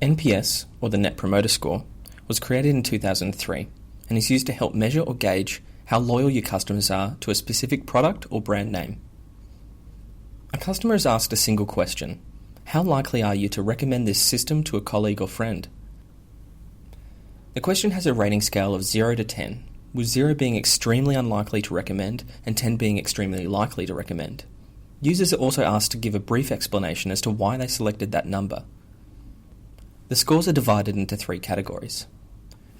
NPS, or the Net Promoter Score, was created in 2003 and is used to help measure or gauge how loyal your customers are to a specific product or brand name. A customer is asked a single question: how likely are you to recommend this system to a colleague or friend? The question has a rating scale of 0 to 10, with 0 being extremely unlikely to recommend and 10 being extremely likely to recommend. Users are also asked to give a brief explanation as to why they selected that number. The scores are divided into 3 categories.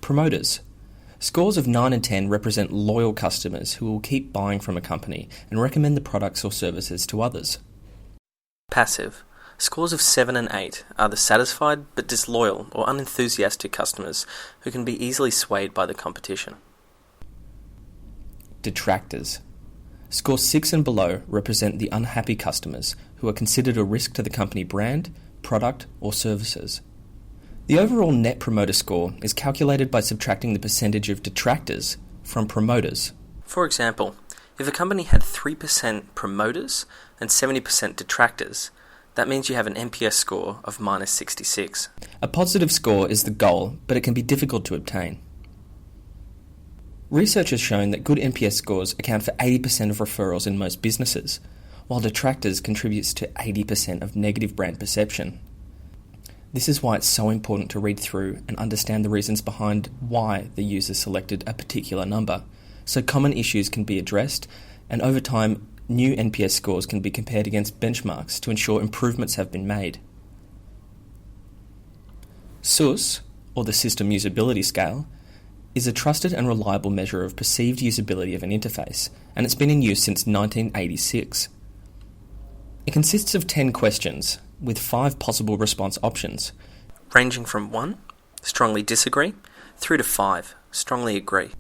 Promoters. Scores of 9 and 10 represent loyal customers who will keep buying from a company and recommend the products or services to others. Passive. Scores of 7 and 8 are the satisfied but disloyal or unenthusiastic customers who can be easily swayed by the competition. Detractors. Scores 6 and below represent the unhappy customers who are considered a risk to the company brand, product, or services. The overall Net Promoter Score is calculated by subtracting the percentage of detractors from promoters. For example, if a company had 3% promoters and 70% detractors, that means you have an NPS score of minus 66. A positive score is the goal, but it can be difficult to obtain. Research has shown that good NPS scores account for 80% of referrals in most businesses, while detractors contributes to 80% of negative brand perception. This is why it's so important to read through and understand the reasons behind why the user selected a particular number, so common issues can be addressed, and over time, new NPS scores can be compared against benchmarks to ensure improvements have been made. SUS, or the System Usability Scale, is a trusted and reliable measure of perceived usability of an interface, and it's been in use since 1986. It consists of 10 questions, with 5 possible response options, ranging from 1, strongly disagree, through to 5, strongly agree.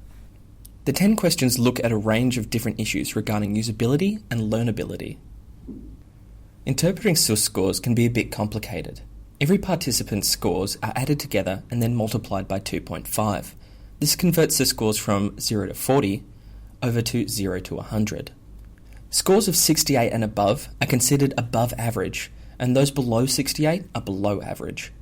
The 10 questions look at a range of different issues regarding usability and learnability. Interpreting SUS scores can be a bit complicated. Every participant's scores are added together and then multiplied by 2.5. This converts the scores from 0 to 40 over to 0 to 100. Scores of 68 and above are considered above average, and those below 68 are below average.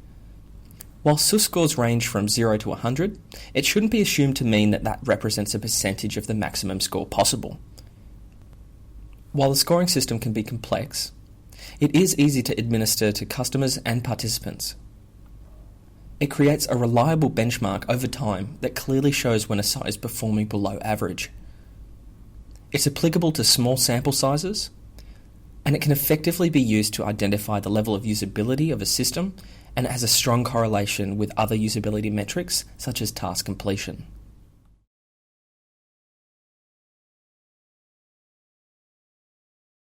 While SUS scores range from 0 to 100, it shouldn't be assumed to mean that that represents a percentage of the maximum score possible. While the scoring system can be complex, it is easy to administer to customers and participants. It creates a reliable benchmark over time that clearly shows when a site is performing below average. It's applicable to small sample sizes, and it can effectively be used to identify the level of usability of a system, and it has a strong correlation with other usability metrics such as task completion.